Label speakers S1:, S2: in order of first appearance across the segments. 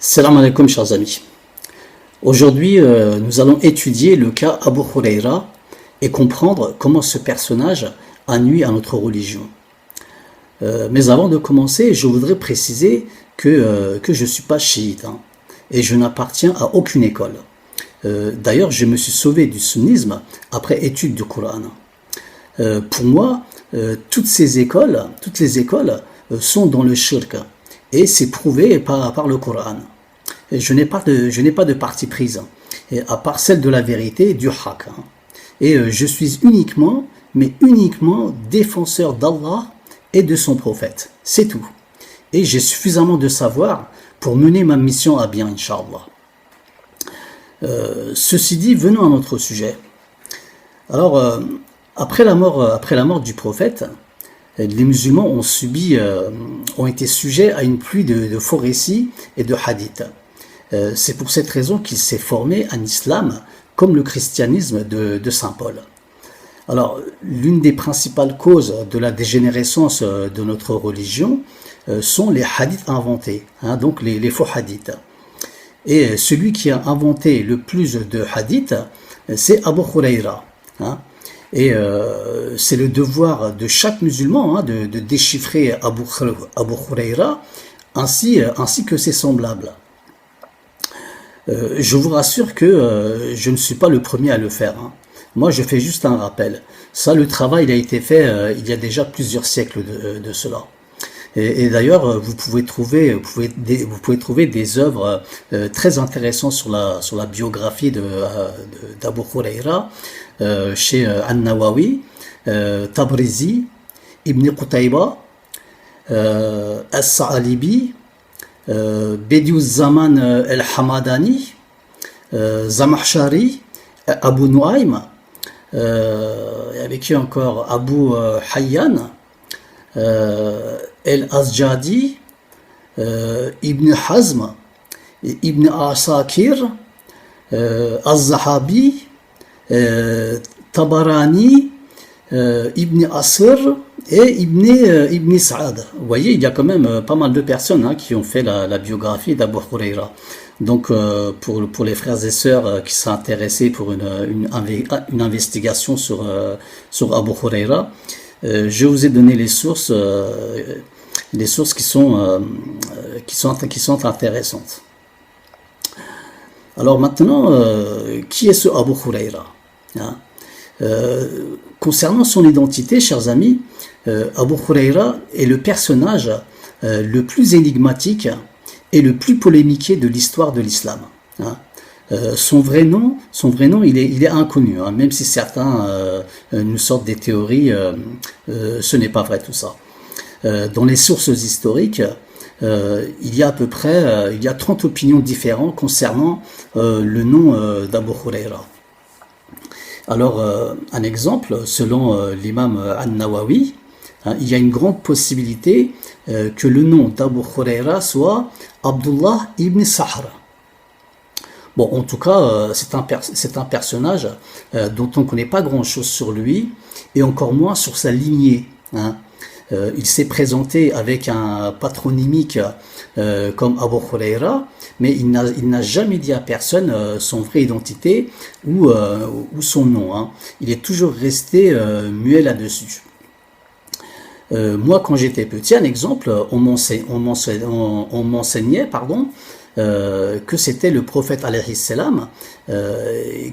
S1: Salam alaikum chers amis. Aujourd'hui, nous allons étudier le cas Abu Huraira et comprendre comment ce personnage a nui à notre religion. Mais avant de commencer, je voudrais préciser que je ne suis pas chiite et je n'appartiens à aucune école. D'ailleurs, je me suis sauvé du sunnisme après étude du Coran. Pour moi, toutes les écoles sont dans le shirk et c'est prouvé par le Coran. Je n'ai pas de parti prise, à part celle de la vérité, du haq. Et je suis uniquement défenseur d'Allah et de son prophète. C'est tout. Et j'ai suffisamment de savoir pour mener ma mission à bien, Inch'Allah. Ceci dit, venons à notre sujet. Alors, après la mort du prophète, les musulmans ont été sujets à une pluie de faux récits et de hadiths. C'est pour cette raison qu'il s'est formé un islam comme le christianisme de Saint Paul. Alors, l'une des principales causes de la dégénérescence de notre religion sont les hadiths inventés, donc les faux hadiths. Et celui qui a inventé le plus de hadiths, c'est Abu Huraira. Et c'est le devoir de chaque musulman de déchiffrer Abu Huraira ainsi que ses semblables. Je vous rassure que je ne suis pas le premier à le faire. Moi, je fais juste un rappel. Ça, le travail il a été fait il y a déjà plusieurs siècles de cela. Et d'ailleurs, vous pouvez trouver des œuvres très intéressantes sur la biographie d'Abu Huraira chez An-Nawawi, Tabrizi, Ibn Qutayba, As-Sa'alibi, Bediüzzaman el-Hamadani, Zamakhshari, Abu Nuaym, avec qui encore Abu Hayyan, El-Azjadi, Ibn Hazm, Ibn Asakir, Az-Zahabi, Tabarani, Ibn Asr et Ibn Sa'ad. Vous voyez, il y a quand même pas mal de personnes qui ont fait la biographie d'Abu Huraira. Donc, pour les frères et sœurs qui sont intéressés pour une investigation sur Abu Huraira, je vous ai donné les sources qui sont intéressantes. Alors maintenant, qui est ce Abu Huraira? Concernant son identité, chers amis, Abu Huraira est le personnage le plus énigmatique et le plus polémiqué de l'histoire de l'islam. Son vrai nom, il est inconnu, même si certains nous sortent des théories, ce n'est pas vrai tout ça. Dans les sources historiques, il y a 30 opinions différentes concernant le nom d'Abu Huraira. Alors, un exemple, selon l'imam An-Nawawi, il y a une grande possibilité que le nom d'Abu Huraira soit Abdullah ibn Sahr. Bon, en tout cas, c'est un personnage dont on ne connaît pas grand-chose sur lui, et encore moins sur sa lignée. Il s'est présenté avec un patronymique comme Abu Huraira, mais il n'a jamais dit à personne son vraie identité ou son nom. Il est toujours resté muet là-dessus. Moi, quand j'étais petit, un exemple, on m'enseignait, que c'était le prophète alayhi salam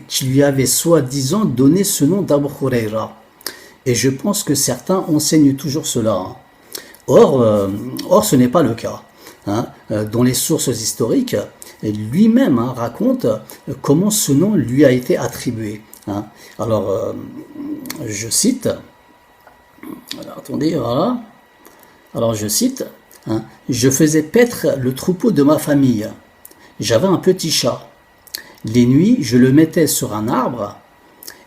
S1: qui lui avait soi-disant donné ce nom d'Abu Huraira. Et je pense que certains enseignent toujours cela. Or, ce n'est pas le cas. Dans les sources historiques, lui-même raconte comment ce nom lui a été attribué. Alors, je cite. Alors, attendez, voilà. Alors, je cite. Je faisais paître le troupeau de ma famille. J'avais un petit chat. Les nuits, je le mettais sur un arbre.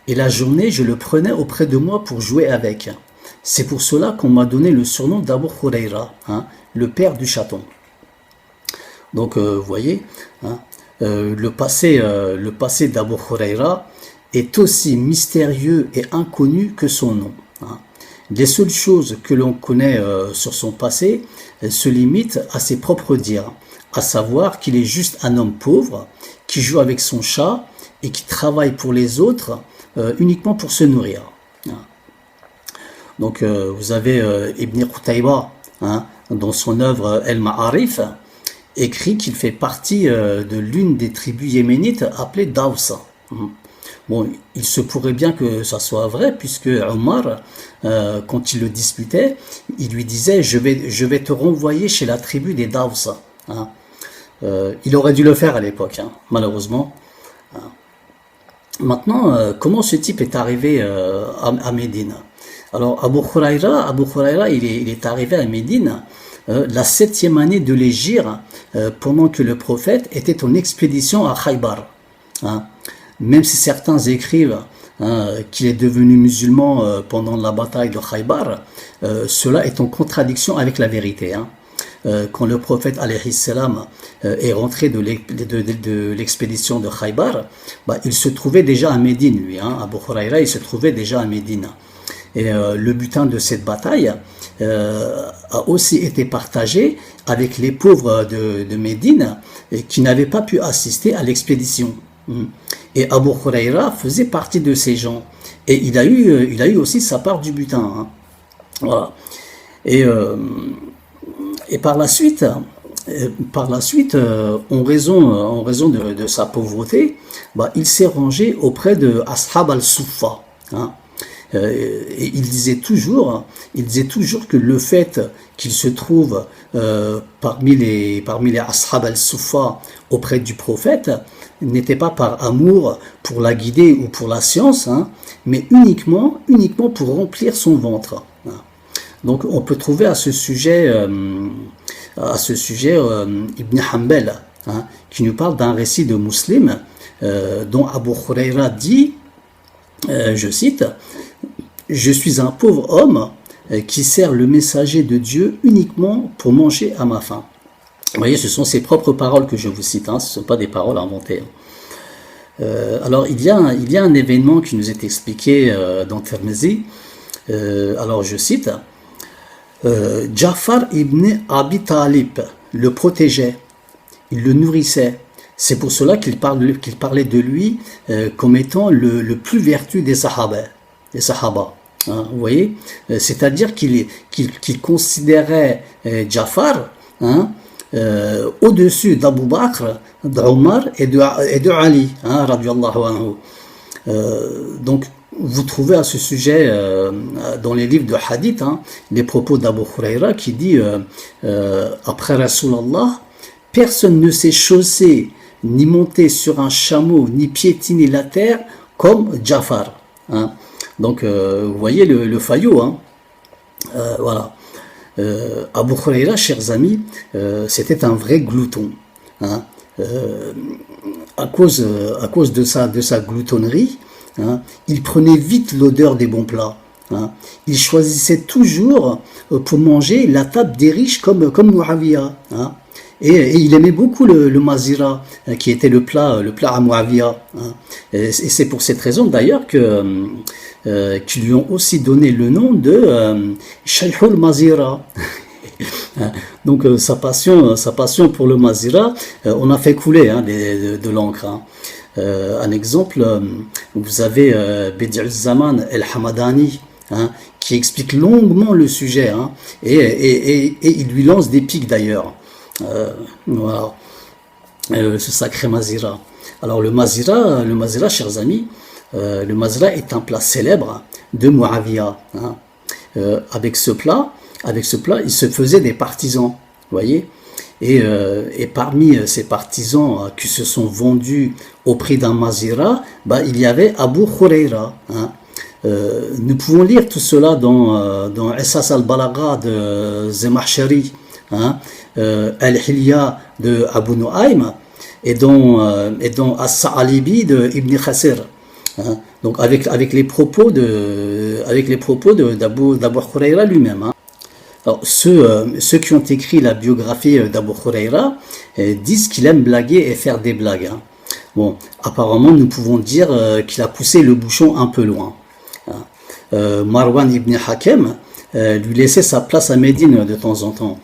S1: Et la journée, je le prenais auprès de moi pour jouer avec. C'est pour cela qu'on m'a donné le surnom d'Abu Huraira, le père du chaton. Donc, vous voyez, le passé d'Abu Huraira est aussi mystérieux et inconnu que son nom. Les seules choses que l'on connaît sur son passé se limitent à ses propres dires, à savoir qu'il est juste un homme pauvre, qui joue avec son chat et qui travaille pour les autres uniquement pour se nourrir. Donc vous avez Ibn Qutayba, hein, dans son œuvre El Ma'arif, écrit qu'il fait partie de l'une des tribus yéménites appelées Daws. Bon, il se pourrait bien que ça soit vrai, puisque Omar, quand il le disputait, il lui disait je vais te renvoyer chez la tribu des Daws. Hein. Il aurait dû le faire à l'époque, hein, malheureusement. Maintenant, comment ce type est arrivé à Médine? Alors, Abu Khurayra, il est arrivé à Médine la 7e année de l'Hégire, pendant que le prophète était en expédition à Khaybar. Hein. Même si certains écrivent qu'il est devenu musulman pendant la bataille de Khaybar, cela est en contradiction avec la vérité. Hein. Quand le prophète alayhi salam est rentré de l'expédition de Khaybar, il se trouvait déjà à Médine, lui. Hein. Abu Khurayra, il se trouvait déjà à Médine. Et le butin de cette bataille a aussi été partagé avec les pauvres de Médine qui n'avaient pas pu assister à l'expédition. Et Abu Khurayra faisait partie de ces gens. Et il a eu aussi sa part du butin. Hein. Voilà. Et par la suite, en raison de sa pauvreté, il s'est rangé auprès de Ashab al-Suffa. Hein. Et il disait toujours que le fait qu'il se trouve parmi les Ashab al-Suffa auprès du prophète n'était pas par amour pour la guider ou pour la science, hein, mais uniquement pour remplir son ventre. Hein. Donc on peut trouver à ce sujet Ibn Hanbal, hein, qui nous parle d'un récit de Muslim dont Abu Khurayra dit, je cite, « Je suis un pauvre homme qui sert le messager de Dieu uniquement pour manger à ma faim. » Vous voyez, ce sont ses propres paroles que je vous cite, hein, ce ne sont pas des paroles inventées. Alors, il y a un événement qui nous est expliqué dans Tirmizi. Alors, je cite, Ja'far ibn Abi Talib le protégeait, il le nourrissait. C'est pour cela qu'il parlait de lui comme étant le plus vertueux des Sahaba. Hein, vous voyez, c'est-à-dire qu'il considérait Ja'far, hein, au-dessus d'Abu Bakr, d'Omar et de Ali, hein, radiyallahu anhu. Donc, vous trouvez à ce sujet dans les livres de hadith, hein, les propos d'Abu Khurayra qui dit après Rasulallah, personne ne s'est chaussé ni monté sur un chameau ni piétiné la terre comme Ja'far. Hein. Donc, vous voyez le faillot. Hein. Voilà. Abu Khurayra, chers amis, c'était un vrai glouton. Hein. À cause de sa gloutonnerie, hein, il prenait vite l'odeur des bons plats. Hein. Il choisissait toujours pour manger la table des riches comme Muawiya. Hein. Et il aimait beaucoup le mazira, qui était le plat à Muawiya. Hein. Et c'est pour cette raison d'ailleurs qu'ils lui ont aussi donné le nom de Shaykhul Mazira. Donc sa passion pour le mazira, on a fait couler, hein, de l'encre. Hein. Un exemple, vous avez Bedi' Zaman el-Hamadani, hein, qui explique longuement le sujet, hein, et il lui lance des pics d'ailleurs. Voilà, ce sacré mazira. Alors le mazira, chers amis, le mazira est un plat célèbre de Muawiya. Hein. Avec ce plat, il se faisait des partisans, vous voyez. Et parmi ces partisans qui se sont vendus au prix d'un mazira, il y avait Abu Khurayra. Hein. Nous pouvons lire tout cela dans Essas al-Balagha de Zemahshari, hein, Al-Hilya de Abu Nu'aym et dans As-Sa'alibi de Ibn Khasir. Hein. Donc avec les propos d'Abu Khurayra lui-même. Hein. Alors, ceux qui ont écrit la biographie d'Abu Khurayra disent qu'il aime blaguer et faire des blagues. Hein. Bon, apparemment, nous pouvons dire qu'il a poussé le bouchon un peu loin. Hein. Marwan ibn Hakem lui laissait sa place à Médine de temps en temps.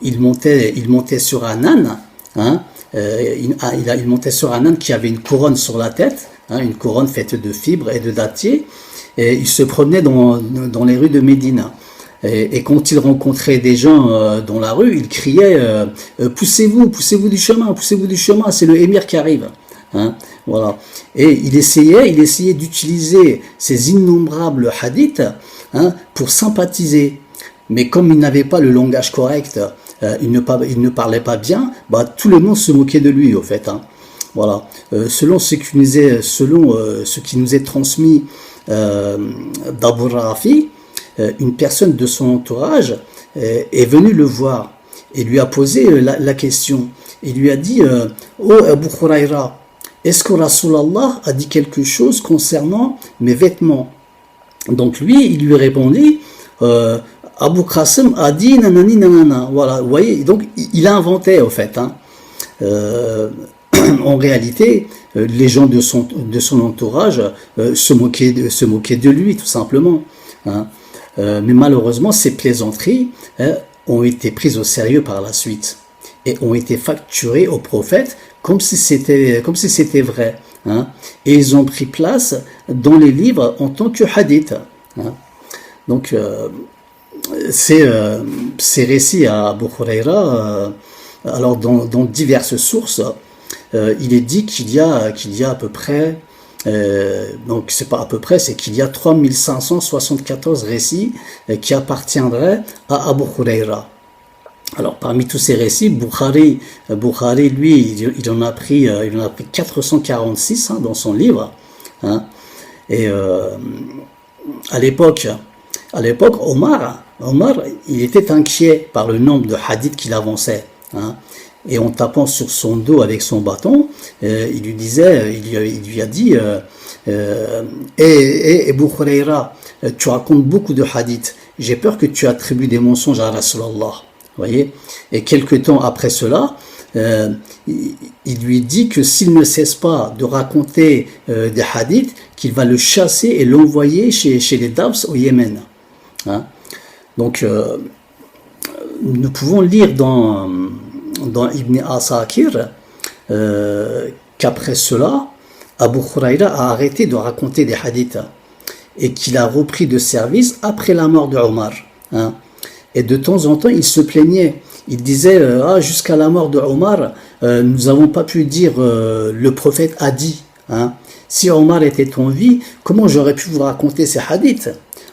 S1: Il montait sur un âne, hein, il montait sur un âne qui avait une couronne sur la tête, hein, une couronne faite de fibres et de dattiers, et il se promenait dans les rues de Médine. Et quand il rencontrait des gens dans la rue, il criait poussez-vous du chemin, c'est le émir qui arrive. Hein, voilà. Et il essayait d'utiliser ces innombrables hadiths, hein, pour sympathiser. Mais comme il n'avait pas le langage correct, il ne parlait pas bien, bah, tout le monde se moquait de lui, au fait. Hein. Voilà. Selon ce qui nous est transmis d'Abu Rafi, une personne de son entourage est venue le voir et lui a posé la question. Il lui a dit oh Abu Huraira, est-ce que Rasulallah a dit quelque chose concernant mes vêtements? Donc lui, il lui répondit Abu Qasim a dit nanani nanana. Voilà, vous voyez, donc il a inventé, au fait. Hein. En réalité, les gens de son entourage se moquaient de lui, tout simplement. Hein. Mais malheureusement, ces plaisanteries ont été prises au sérieux par la suite et ont été facturées au prophète comme si c'était vrai. Hein. Et ils ont pris place dans les livres en tant que hadith. Hein. Donc, ces récits à Abu Huraira, alors dans diverses sources, il est dit qu'il y a à peu près, donc c'est pas à peu près, c'est qu'il y a 3574 récits qui appartiendraient à Abu Huraira. Alors parmi tous ces récits, Bukhari lui, il en a pris 446, hein, dans son livre. Hein. Et à l'époque, Omar, il était inquiet par le nombre de hadiths qu'il avançait. Hein. Et en tapant sur son dos avec son bâton, il lui a dit Abu Huraira, tu racontes beaucoup de hadiths, j'ai peur que tu attribues des mensonges à Rasulallah. Voyez. Et quelque temps après cela, il lui dit que s'il ne cesse pas de raconter des hadiths, qu'il va le chasser et l'envoyer chez les Dabs au Yémen. Hein. Donc, nous pouvons lire dans Ibn Asakir qu'après cela, Abu Huraira a arrêté de raconter des hadiths et qu'il a repris de service après la mort de Omar. Hein. Et de temps en temps, il se plaignait. Il disait jusqu'à la mort de Omar, nous n'avons pas pu dire le prophète a dit. Hein. Si Omar était en vie, comment j'aurais pu vous raconter ces hadiths?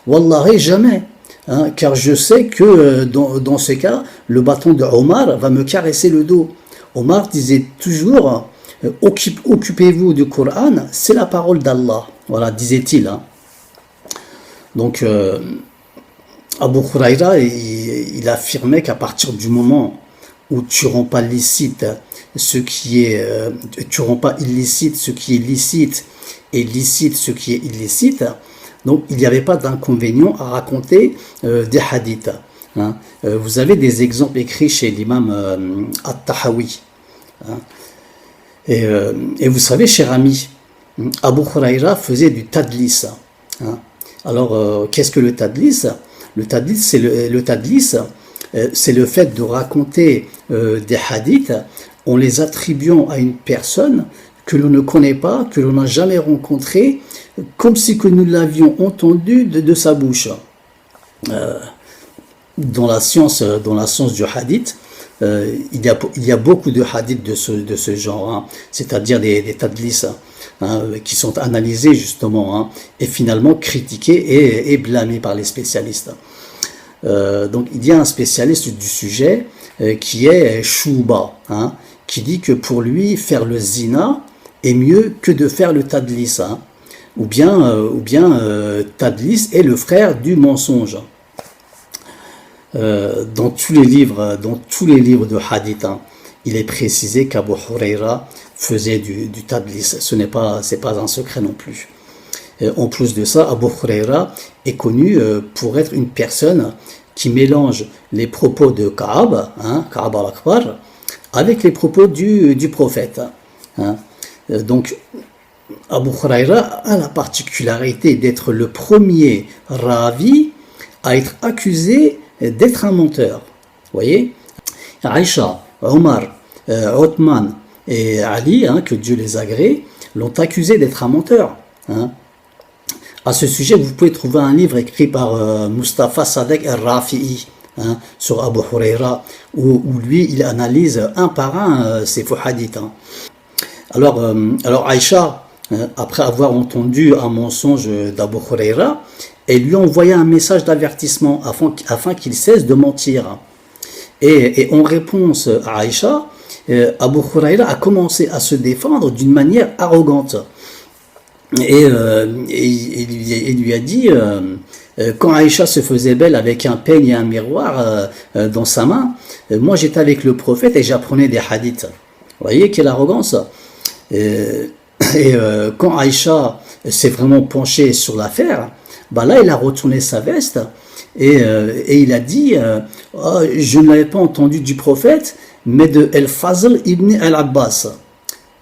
S1: Wallahi, jamais. Hein, car je sais que dans ce cas, le bâton de Omar va me caresser le dos. Omar disait toujours occupez-vous du Coran, c'est la parole d'Allah. Voilà, disait-il. Hein. Donc, Abu Huraira, il affirmait qu'à partir du moment où tu rends pas licite ce qui est, tu rends pas illicite ce qui est licite et licite ce qui est illicite, donc il n'y avait pas d'inconvénient à raconter des hadiths. Hein. Vous avez des exemples écrits chez l'imam At-Tahawi. Hein. Et vous savez, cher ami, Abu Huraira faisait du tadlis. Hein. Alors, qu'est-ce que le tadlis? Le tadlis, c'est le fait de raconter des hadiths en les attribuant à une personne que l'on ne connaît pas, que l'on n'a jamais rencontrée, comme si que nous l'avions entendu de sa bouche. Dans la science du hadith, il y a beaucoup de hadiths de ce genre, hein, c'est-à-dire des tadlis, hein, qui sont analysés justement, hein, et finalement critiqués et blâmés par les spécialistes. Donc il y a un spécialiste du sujet qui est Shuba, hein, qui dit que pour lui faire le zina est mieux que de faire le tadlis, hein, ou bien tadlis est le frère du mensonge. Dans tous les livres de hadith, hein, il est précisé qu'Abu Huraira faisait du tadlis. C'est pas un secret non plus. En plus de ça, Abu Huraira est connu pour être une personne qui mélange les propos de Ka'ab, hein, Ka'ab al-Akbar, avec les propos du prophète. Hein. Donc, Abu Huraira a la particularité d'être le premier ravi à être accusé d'être un menteur. Vous voyez, Aïcha, Omar, Othman et Ali, que Dieu les agrée, l'ont accusé d'être un menteur. À ce sujet, vous pouvez trouver un livre écrit par Mustafa Sadek al-Rafi'i sur Abu Huraira, où lui, il analyse un par un ces faux hadiths. Alors Aïcha, après avoir entendu un mensonge d'Abu Huraira, elle lui a envoyé un message d'avertissement afin qu'il cesse de mentir. Et en réponse à Aïcha, Abu Huraira a commencé à se défendre d'une manière arrogante. Et il lui a dit, quand Aïcha se faisait belle avec un peigne et un miroir dans sa main, moi j'étais avec le prophète et j'apprenais des hadiths. Vous voyez quelle arrogance. Quand Aïcha s'est vraiment penchée sur l'affaire, là il a retourné sa veste et il a dit oh, je ne l'avais pas entendu du prophète mais de El-Fazl ibn al-Abbas.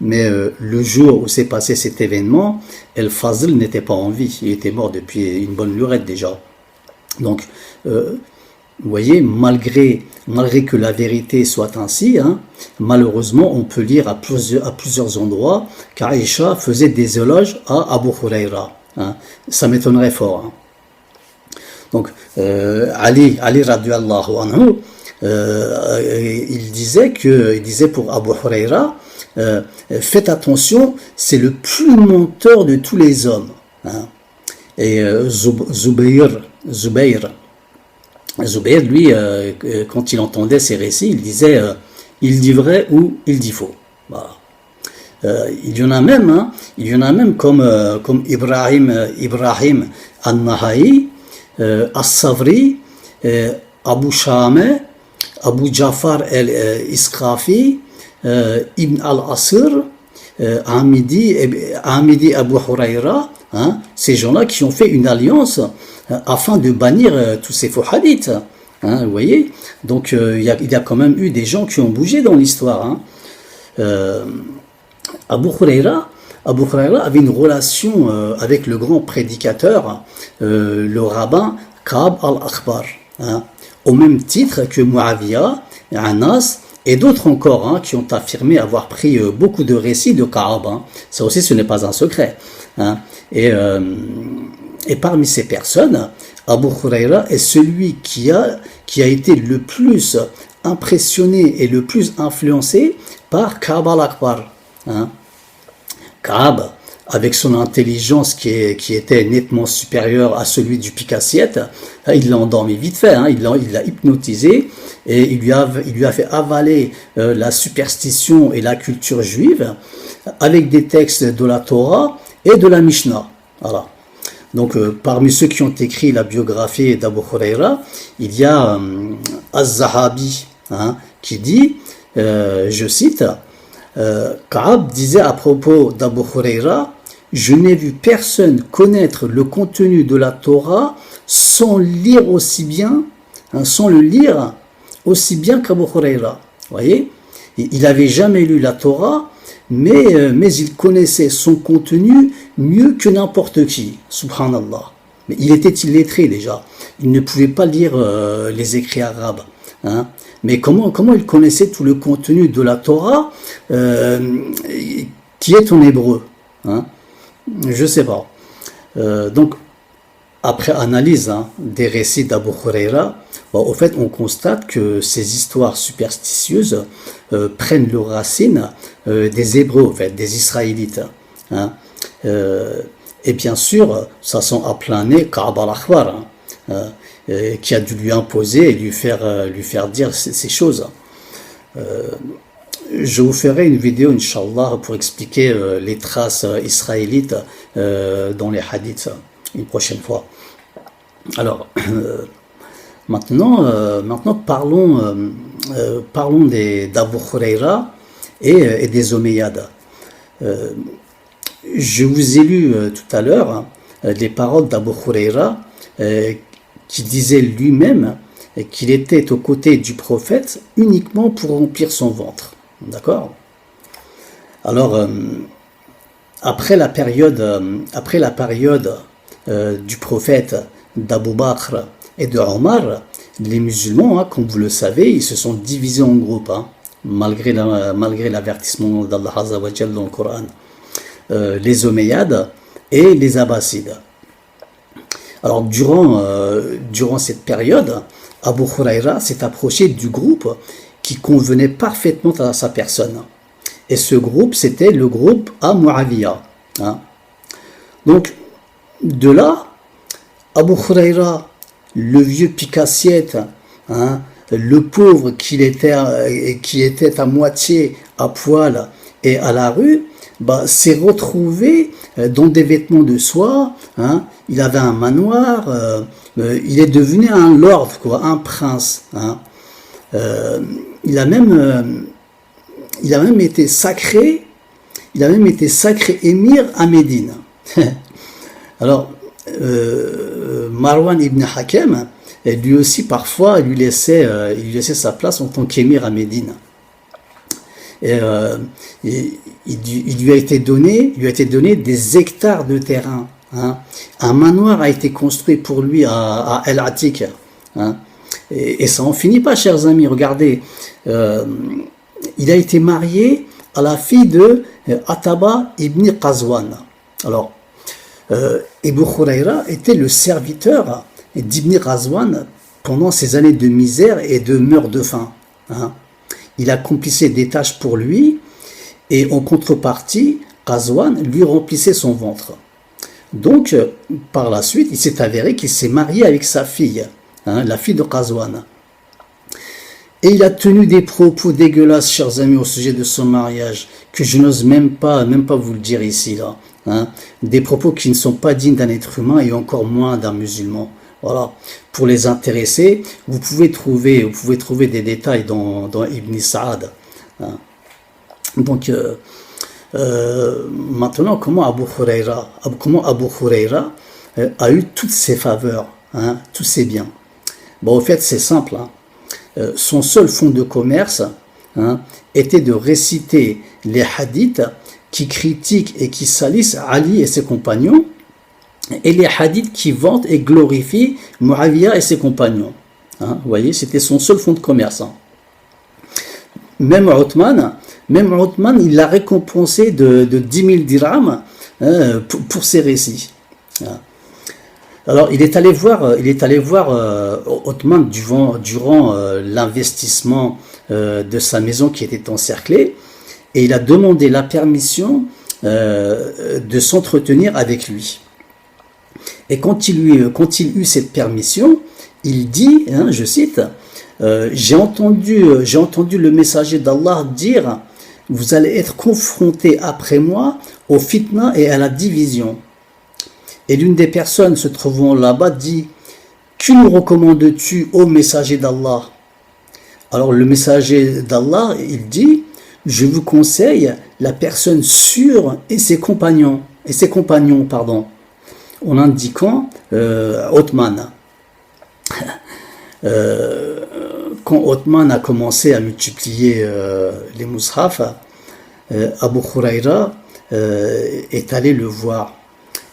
S1: Mais le jour où s'est passé cet événement, El-Fazl n'était pas en vie, il était mort depuis une bonne lurette déjà. Donc vous voyez, malgré que la vérité soit ainsi, malheureusement, on peut lire à plusieurs endroits qu'Aïcha faisait des éloges à Abu Huraira. Ça m'étonnerait fort. Donc, Ali radiallahu anhu, il disait pour Abu Huraira, faites attention, c'est le plus menteur de tous les hommes. Et Zubayr, lui, quand il entendait ces récits, il disait il dit vrai ou il dit faux. Voilà. Il y en a même comme Ibrahim al-Nahai, As-Savri, Abu Shame, Abu Jafar al-Isqafi, Ibn al-Asir, Amidi Abu Huraira, ces gens-là qui ont fait une alliance afin de bannir tous ces faux hadiths. Vous voyez, donc il y a quand même eu des gens qui ont bougé dans l'histoire. Abu Huraira avait une relation avec le grand prédicateur, le rabbin Ka'b al-Akhbar, au même titre que Muawiya, Anas et d'autres encore qui ont affirmé avoir pris beaucoup de récits de Ka'b. Ça aussi, ce n'est pas un secret. Et parmi ces personnes, Abu Huraira est celui qui a été le plus impressionné et le plus influencé par Ka'b al-Akhbar. Ka'b, avec son intelligence qui était nettement supérieure à celui du pique-assiette, il l'a endormi vite fait, il l'a hypnotisé et il lui a fait avaler la superstition et la culture juive avec des textes de la Torah et de la Mishnah. Voilà. Donc, parmi ceux qui ont écrit la biographie d'Abu Huraira, il y a Az-Zahabi qui dit, je cite, Ka'b disait à propos d'Abu Huraira, je n'ai vu personne connaître le contenu de la Torah sans le lire aussi bien qu'Abu Huraira. Vous voyez, il n'avait jamais lu la Torah, mais il connaissait son contenu mieux que n'importe qui, subhanallah. Mais il était illettré déjà, il ne pouvait pas lire les écrits arabes. Mais comment il connaissait tout le contenu de la Torah qui est en hébreu, je ne sais pas. Donc, après analyse des récits d'Abu Huraira, au fait, on constate que ces histoires superstitieuses prennent leurs racines des Hébreux, en fait, des Israélites. Et bien sûr, ça sent à plein nez Ka'b al-Akhbar, qui a dû lui imposer et lui faire dire ces choses. Je vous ferai une vidéo, Inch'Allah, pour expliquer les traces israélites dans les hadiths une prochaine fois. Alors, maintenant parlons d'Abu Huraira et des Omeyyades. Je vous ai lu tout à l'heure les paroles d'Abu Huraira qui disait lui-même qu'il était aux côtés du prophète uniquement pour remplir son ventre. D'accord ? Alors, après la période du prophète d'Abu Bakr et de Omar, les musulmans, hein, comme vous le savez, ils se sont divisés en groupes, hein, malgré l'avertissement d'Allah Azza wa Jal dans le Coran. Les Omeyyades et les Abbassides. Alors durant cette période, Abu Huraira s'est approché du groupe qui convenait parfaitement à sa personne. Et ce groupe, c'était le groupe à Muawiyah. Hein. Donc, de là, Abu Huraira, le vieux pique-assiette, hein, le pauvre qui était à moitié à poil et à la rue, bah, s'est retrouvé dans des vêtements de soie, hein, il avait un manoir, il est devenu un lord, quoi, un prince. Hein. Il a même été sacré émir à Médine. Alors, Marwan ibn Hakem, lui aussi parfois, il lui laissait sa place en tant qu'émir à Médine. Et, il lui a été donné des hectares de terrain. Hein. Un manoir a été construit pour lui à El Atik. Hein. Et ça n'en finit pas, chers amis. Regardez, il a été marié à la fille de Ataba ibn Qazwan. Alors, Abu Huraira était le serviteur d'Ibn Qazwan pendant ses années de misère et de meurtre de faim. Hein. Il accomplissait des tâches pour lui et en contrepartie, Qazwan lui remplissait son ventre. Donc, par la suite, il s'est avéré qu'il s'est marié avec sa fille, hein, la fille de Qazwan. Et il a tenu des propos dégueulasses, chers amis, au sujet de son mariage, que je n'ose même pas vous le dire ici, là. Hein. Des propos qui ne sont pas dignes d'un être humain et encore moins d'un musulman. Voilà. Pour les intéressés, vous pouvez trouver des détails dans Ibn Sa'ad. Hein. Donc, maintenant, comment Abu Huraira a eu toutes ses faveurs, hein, tous ses biens. Bon, au fait, c'est simple. Hein. Son seul fonds de commerce, hein, était de réciter les hadiths qui critiquent et qui salissent Ali et ses compagnons, et les hadiths qui vantent et glorifient Muawiyah et ses compagnons. Hein, vous voyez, c'était son seul fonds de commerce. Hein. Même Othman, il l'a récompensé de 10 000 dirhams, hein, pour ses récits. Hein. Alors, il est allé voir Othman durant l'investissement de sa maison qui était encerclée, et il a demandé la permission de s'entretenir avec lui. Et quand il eut cette permission, il dit, hein, je cite, j'ai entendu le messager d'Allah dire, vous allez être confrontés après moi au fitna et à la division. Et l'une des personnes se trouvant là-bas dit, que nous recommandes-tu au messager d'Allah? Alors le messager d'Allah, il dit, je vous conseille la personne sûre et ses compagnons, en indiquant Othman. Quand Othman a commencé à multiplier les mushaf, Abu Huraira est allé le voir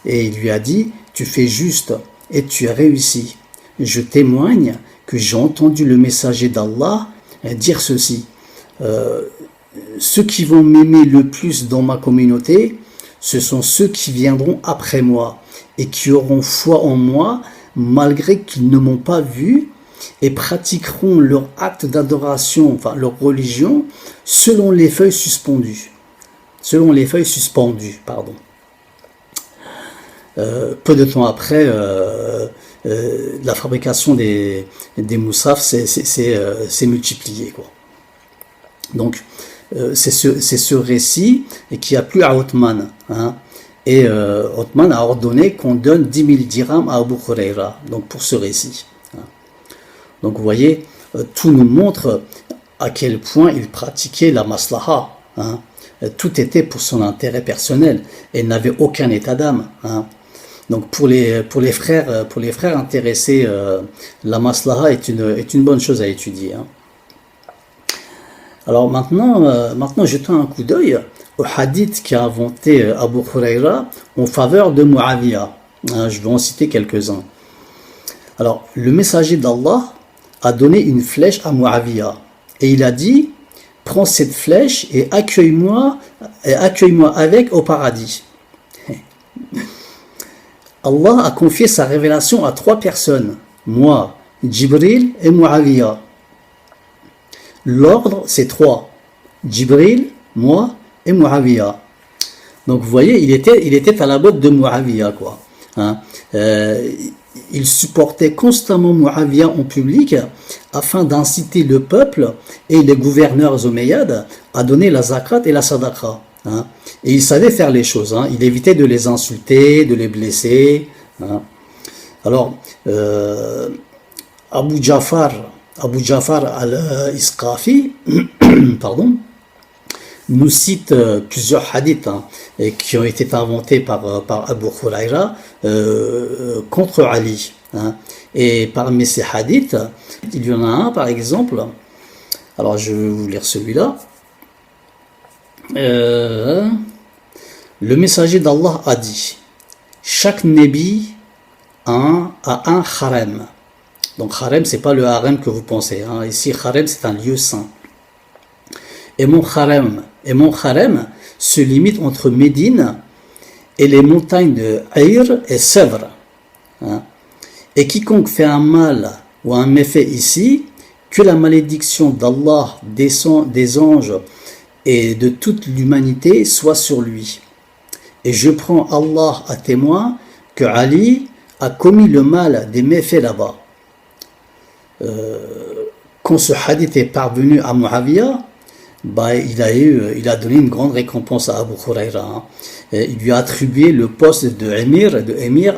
S1: et il lui a dit, tu fais juste et tu as réussi. Je témoigne que j'ai entendu le messager d'Allah dire ceci. Ceux qui vont m'aimer le plus dans ma communauté, ce sont ceux qui viendront après moi et qui auront foi en moi malgré qu'ils ne m'ont pas vu et pratiqueront leur acte d'adoration, enfin leur religion, selon les feuilles suspendues. Peu de temps après, la fabrication des moussaf s'est multipliée, quoi. Donc, c'est ce récit qui a plu à Othman. Hein, et Othman a ordonné qu'on donne 10 000 dirhams à Abu Huraira, donc pour ce récit. Hein. Donc, vous voyez, tout nous montre à quel point il pratiquait la maslaha. Hein. Tout était pour son intérêt personnel et n'avait aucun état d'âme. Hein. Donc pour les frères intéressés, la maslaha est une bonne chose à étudier. Hein. Alors maintenant, jetons un coup d'œil au hadith qu'a inventé Abu Huraira en faveur de Muawiyah. Je vais en citer quelques-uns. Alors, le messager d'Allah a donné une flèche à Muawiyah et il a dit: prends cette flèche et accueille-moi avec au paradis. Allah a confié sa révélation à 3 personnes, moi, Jibril et Muawiyah. L'ordre, c'est 3. Jibril, moi et Muawiyah. Donc vous voyez, il était à la botte de Muawiyah, quoi. Il supportait constamment Muawiyah en public afin d'inciter le peuple et les gouverneurs omeyyades à donner la zakat et la sadaqa. Et il savait faire les choses. Il évitait de les insulter, de les blesser. Alors, Abu Ja'far al-Isqafi pardon, nous cite plusieurs hadiths qui ont été inventés par Abu Huraira contre Ali. Et parmi ces hadiths, il y en a un par exemple. Alors je vais vous lire celui-là. Le messager d'Allah a dit: chaque Nabi a un harem. Donc harem, c'est pas le harem que vous pensez. Ici, harem, c'est un lieu saint. Et mon harem se limite entre Médine et les montagnes de Ayr et Sèvres. Et quiconque fait un mal ou un méfait ici, que la malédiction d'Allah, des anges et de toute l'humanité soit sur lui. Et je prends Allah à témoin que Ali a commis le mal des méfaits là-bas. Quand ce hadith est parvenu à Muawiyah, il a donné une grande récompense à Abu Huraira. Il lui a attribué le poste de émir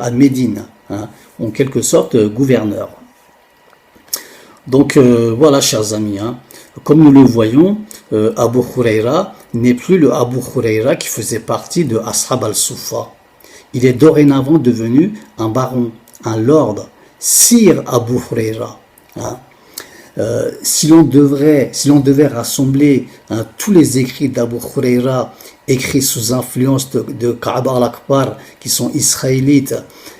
S1: à Médine, en quelque sorte gouverneur. Donc voilà, chers amis, comme nous le voyons, Abu Huraira n'est plus le Abu Huraira qui faisait partie de Ashab al-Suffa. Il est dorénavant devenu un baron, un lord, Sir Abu Huraira. Si l'on devait rassembler tous les écrits d'Abu Huraira écrits sous influence de Ka'b al-Akbar, qui sont israélites,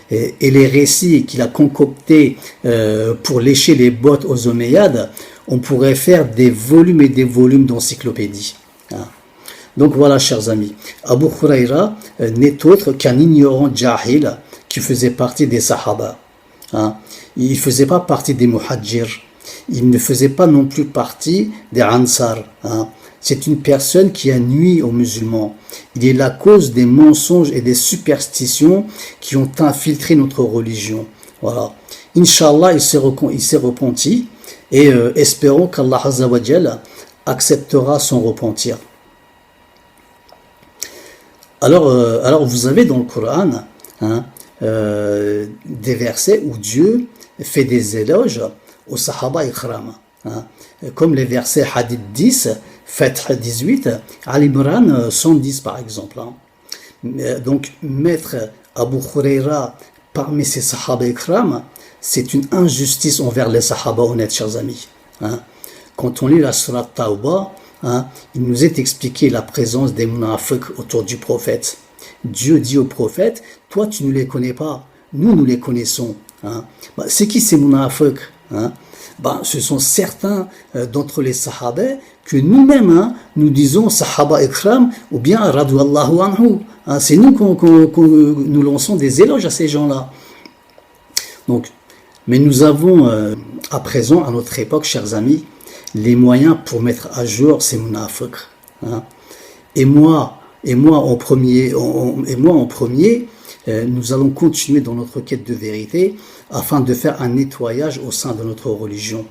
S1: et les récits qu'il a concoctés pour lécher les bottes aux Omeyyades, on pourrait faire des volumes et des volumes d'encyclopédies. Donc voilà, chers amis, Abu Huraira n'est autre qu'un ignorant jahil qui faisait partie des Sahaba. Il ne faisait pas partie des Muhajir. Il ne faisait pas non plus partie des Ansar. C'est une personne qui a nui aux musulmans. Il est la cause des mensonges et des superstitions qui ont infiltré notre religion. Voilà. Inch'Allah, il s'est repenti et espérons qu'Allah Azza wa Jalla acceptera son repentir. Alors vous avez dans le Coran des versets où Dieu fait des éloges aux Sahaba Ikram, comme les versets Hadith 10, Fath 18, Al-Imran 110 par exemple. Donc mettre Abu Huraira parmi ces Sahaba Ikram, c'est une injustice envers les Sahaba honnêtes, chers amis. Quand on lit la Surat Tawbah, il nous est expliqué la présence des munafiq autour du prophète. Dieu dit au prophète: toi tu ne les connais pas, nous les connaissons. C'est qui ces munafiq? Ce sont certains d'entre les Sahaba que nous-mêmes nous disons Sahaba Ikram ou bien Radouallahu anhu. C'est nous nous lançons des éloges à ces gens-là. Donc, mais nous avons à présent, à notre époque, chers amis, les moyens pour mettre à jour ces munafiq. Et moi en premier, nous allons continuer dans notre quête de vérité afin de faire un nettoyage au sein de notre religion.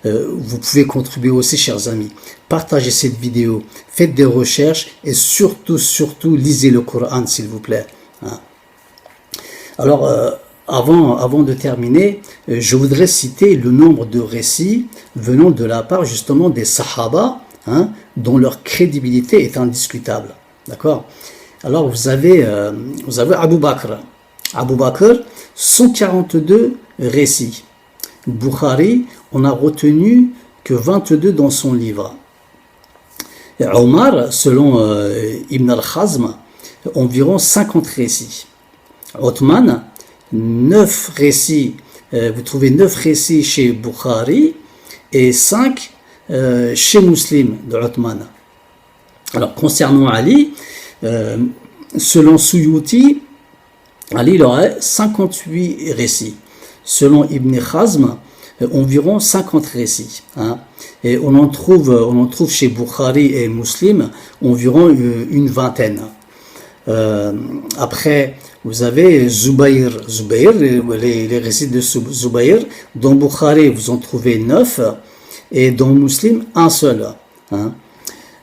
S1: Vous pouvez contribuer aussi, chers amis. Partagez cette vidéo, faites des recherches et surtout, lisez le Coran, s'il vous plaît. Alors, avant de terminer, je voudrais citer le nombre de récits venant de la part justement des Sahaba, dont leur crédibilité est indiscutable. D'accord ? Alors vous avez Abu Bakr. Abu Bakr, 142 récits. Bukhari, on a retenu que 22 dans son livre. Et Omar, selon Ibn al-Khazm, environ 50 récits. Othman, 9 récits, vous trouvez 9 récits chez Bukhari et 5 chez Muslim de Othman. Alors concernant Ali, selon Suyuti, Ali il aurait 58 récits. Selon Ibn Khazm, environ 50 récits. Hein. Et on en trouve chez Bukhari et Muslim environ une vingtaine. Après, vous avez Zubayr, les récits de Zubayr. Dans Bukhari, vous en trouvez 9 et dans Muslim, un seul. Hein.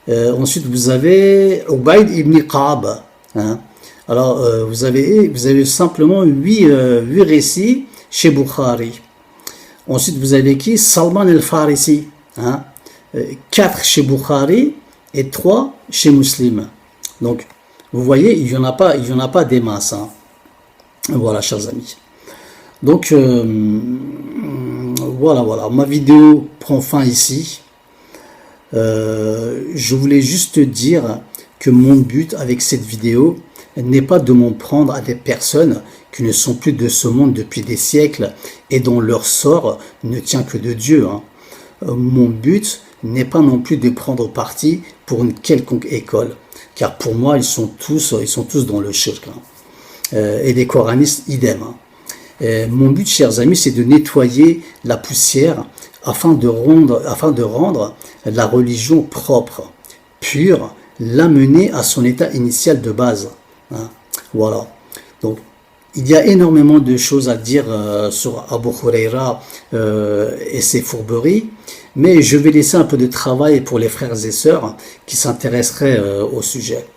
S1: Ensuite, vous avez Ubayd ibn Qa'ab. Hein. Alors, vous avez simplement 8 récits chez Bukhari. Ensuite, vous avez qui? Salman al-Farisi. Hein. 4 chez Bukhari et 3 chez Muslim. Donc, vous voyez, il n'y en a pas des masses. Hein. Voilà, chers amis. Donc, voilà. Ma vidéo prend fin ici. Je voulais juste dire que mon but avec cette vidéo n'est pas de m'en prendre à des personnes qui ne sont plus de ce monde depuis des siècles et dont leur sort ne tient que de Dieu. Hein. Mon but n'est pas non plus de prendre parti pour une quelconque école, car pour moi ils sont tous dans le shirk. Hein. Et les coranistes idem. Hein. Mon but, chers amis, c'est de nettoyer la poussière afin de rendre la religion propre, pure, l'amener à son état initial de base. Hein. Voilà. Donc, il y a énormément de choses à dire sur Abu Huraira et ses fourberies, mais je vais laisser un peu de travail pour les frères et sœurs qui s'intéresseraient au sujet.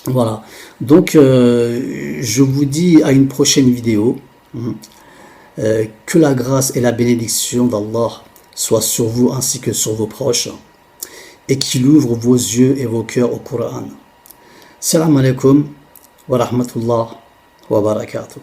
S1: Voilà. Donc, je vous dis à une prochaine vidéo. Que la grâce et la bénédiction d'Allah soient sur vous ainsi que sur vos proches et qu'il ouvre vos yeux et vos cœurs au Coran. Salam alaikum wa rahmatullah wa barakatuh.